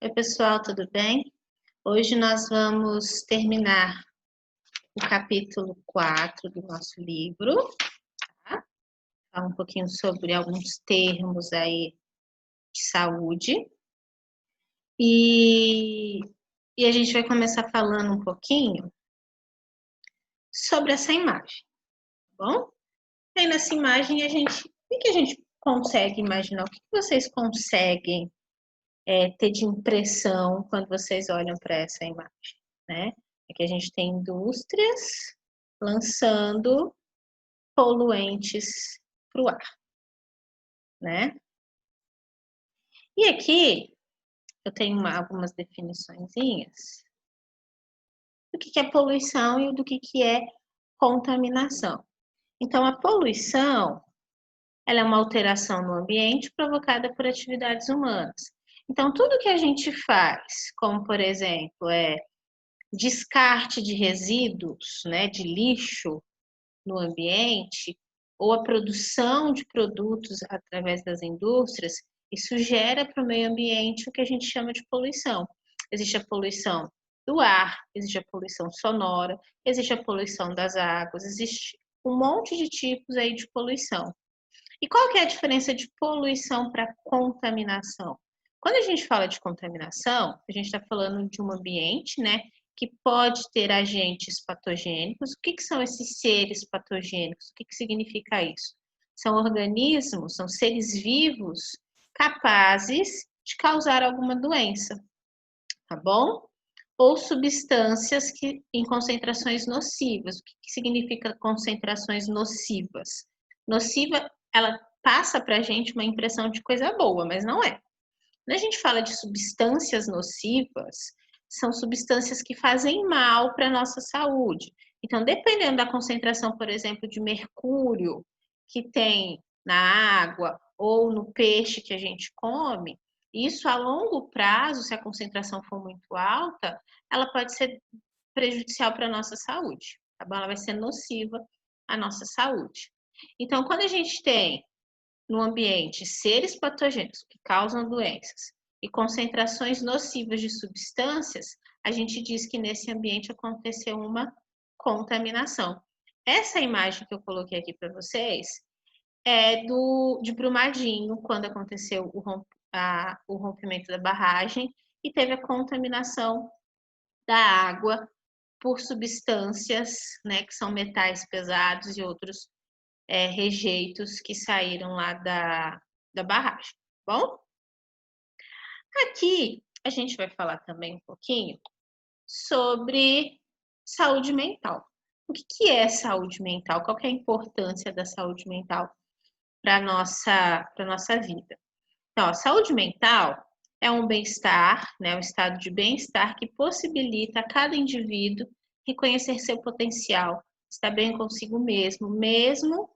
Oi, pessoal, tudo bem? Hoje nós vamos terminar o capítulo 4 do nosso livro, tá? Falar um pouquinho sobre alguns termos aí de saúde. E a gente vai começar falando um pouquinho sobre essa imagem, tá bom? Aí nessa imagem o que a gente consegue imaginar? O que vocês conseguem ter de impressão quando vocês olham para essa imagem, né? É que a gente tem indústrias lançando poluentes para o ar, né? E aqui eu tenho algumas definiçõezinhas do que é poluição e do que é contaminação. Então, a poluição, ela é uma alteração no ambiente provocada por atividades humanas. Então, tudo que a gente faz, como por exemplo, descarte de resíduos, né, de lixo no ambiente, ou a produção de produtos através das indústrias, isso gera para o meio ambiente o que a gente chama de poluição. Existe a poluição do ar, existe a poluição sonora, existe a poluição das águas, existe um monte de tipos aí de poluição. E qual que é a diferença de poluição para contaminação? Quando a gente fala de contaminação, a gente está falando de um ambiente, né, que pode ter agentes patogênicos. O que são esses seres patogênicos? O que significa isso? São organismos, são seres vivos capazes de causar alguma doença, tá bom? Ou substâncias em concentrações nocivas. O que significa concentrações nocivas? Nociva, ela passa para a gente uma impressão de coisa boa, mas não é. Quando a gente fala de substâncias nocivas, são substâncias que fazem mal para a nossa saúde. Então, dependendo da concentração, por exemplo, de mercúrio que tem na água ou no peixe que a gente come, isso a longo prazo, se a concentração for muito alta, ela pode ser prejudicial para a nossa saúde, tá bom? Ela vai ser nociva à nossa saúde. Então, quando a gente tem no ambiente seres patogênicos que causam doenças e concentrações nocivas de substâncias, a gente diz que nesse ambiente aconteceu uma contaminação. Essa imagem que eu coloquei aqui para vocês é de Brumadinho, quando aconteceu o rompimento da barragem e teve a contaminação da água por substâncias, né, que são metais pesados e outros rejeitos que saíram lá da barragem, tá bom? Aqui a gente vai falar também um pouquinho sobre saúde mental. O que é saúde mental? Qual que é a importância da saúde mental para a nossa vida? Então, a saúde mental é um bem-estar, né, um estado de bem-estar que possibilita a cada indivíduo reconhecer seu potencial, estar bem consigo mesmo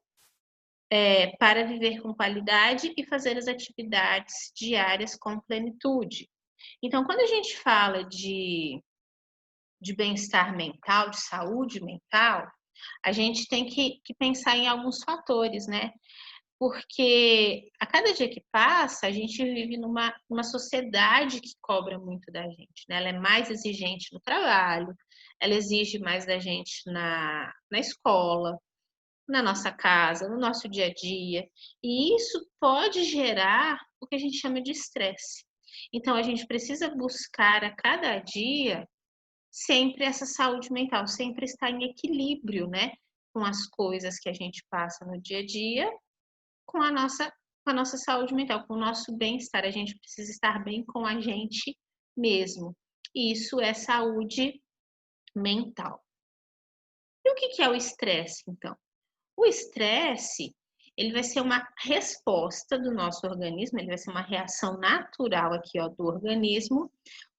para viver com qualidade e fazer as atividades diárias com plenitude. Então, quando a gente fala de bem-estar mental, de saúde mental, a gente tem que pensar em alguns fatores, né? Porque a cada dia que passa, a gente vive numa sociedade que cobra muito da gente, né? Ela é mais exigente no trabalho, ela exige mais da gente na escola, na nossa casa, no nosso dia a dia, e isso pode gerar o que a gente chama de estresse. Então, a gente precisa buscar a cada dia sempre essa saúde mental, sempre estar em equilíbrio, né? Com as coisas que a gente passa no dia a dia, com a nossa saúde mental, com o nosso bem-estar. A gente precisa estar bem com a gente mesmo. Isso é saúde mental. E o que é o estresse, então? O estresse, ele vai ser uma resposta do nosso organismo, ele vai ser uma reação natural aqui, ó, do organismo,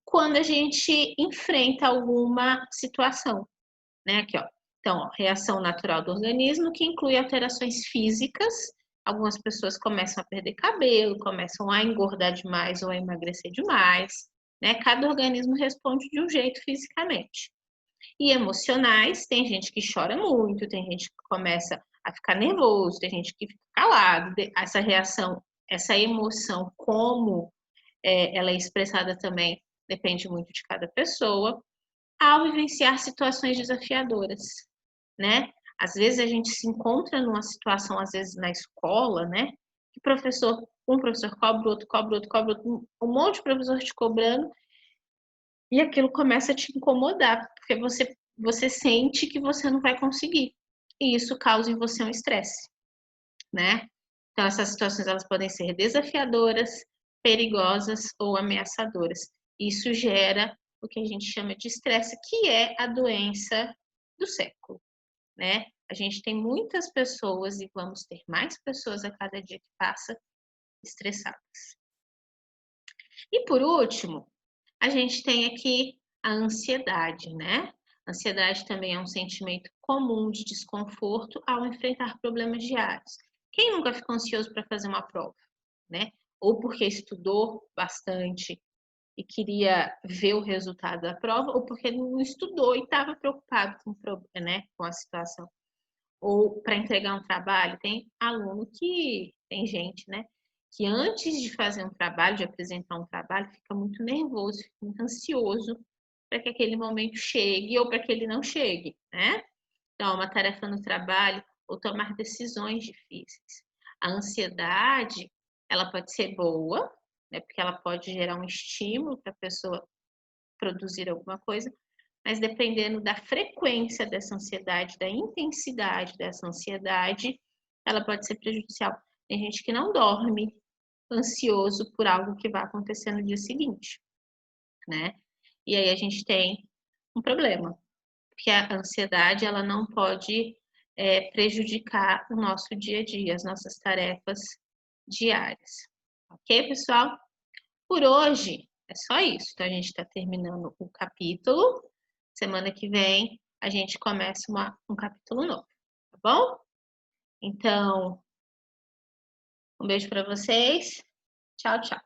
quando a gente enfrenta alguma situação, né? Aqui, ó. Então, ó, reação natural do organismo, que inclui alterações físicas. Algumas pessoas começam a perder cabelo, começam a engordar demais ou a emagrecer demais, né? Cada organismo responde de um jeito fisicamente. E emocionais, tem gente que chora muito, tem gente que começa a ficar nervoso, tem gente que fica calado. Essa reação, essa emoção como ela é expressada também, depende muito de cada pessoa, ao vivenciar situações desafiadoras, né? Às vezes a gente se encontra numa situação, às vezes na escola, né? Que um professor cobra, outro cobra, outro cobra, outro, um monte de professor te cobrando, e aquilo começa a te incomodar, porque você sente que você não vai conseguir. E isso causa em você um estresse, né? Então, essas situações elas podem ser desafiadoras, perigosas ou ameaçadoras. Isso gera o que a gente chama de estresse, que é a doença do século, né? A gente tem muitas pessoas e vamos ter mais pessoas a cada dia que passa estressadas. E por último, a gente tem aqui a ansiedade, né? A ansiedade também é um sentimento comum de desconforto ao enfrentar problemas diários. Quem nunca ficou ansioso para fazer uma prova, né? Ou porque estudou bastante e queria ver o resultado da prova, ou porque não estudou e estava preocupado né, com a situação. Ou para entregar um trabalho, tem gente, né, que antes de fazer um trabalho, de apresentar um trabalho, fica muito nervoso, fica muito ansioso para que aquele momento chegue ou para que ele não chegue, né? Então, uma tarefa no trabalho ou tomar decisões difíceis. A ansiedade, ela pode ser boa, né, porque ela pode gerar um estímulo para a pessoa produzir alguma coisa, mas dependendo da frequência dessa ansiedade, da intensidade dessa ansiedade, ela pode ser prejudicial. Tem gente que não dorme ansioso por algo que vai acontecer no dia seguinte, né? E aí a gente tem um problema, porque a ansiedade ela não pode prejudicar o nosso dia a dia, as nossas tarefas diárias. Ok, pessoal? Por hoje é só isso. Então a gente está terminando o capítulo. Semana que vem a gente começa um capítulo novo, tá bom? Então, um beijo para vocês. Tchau, tchau.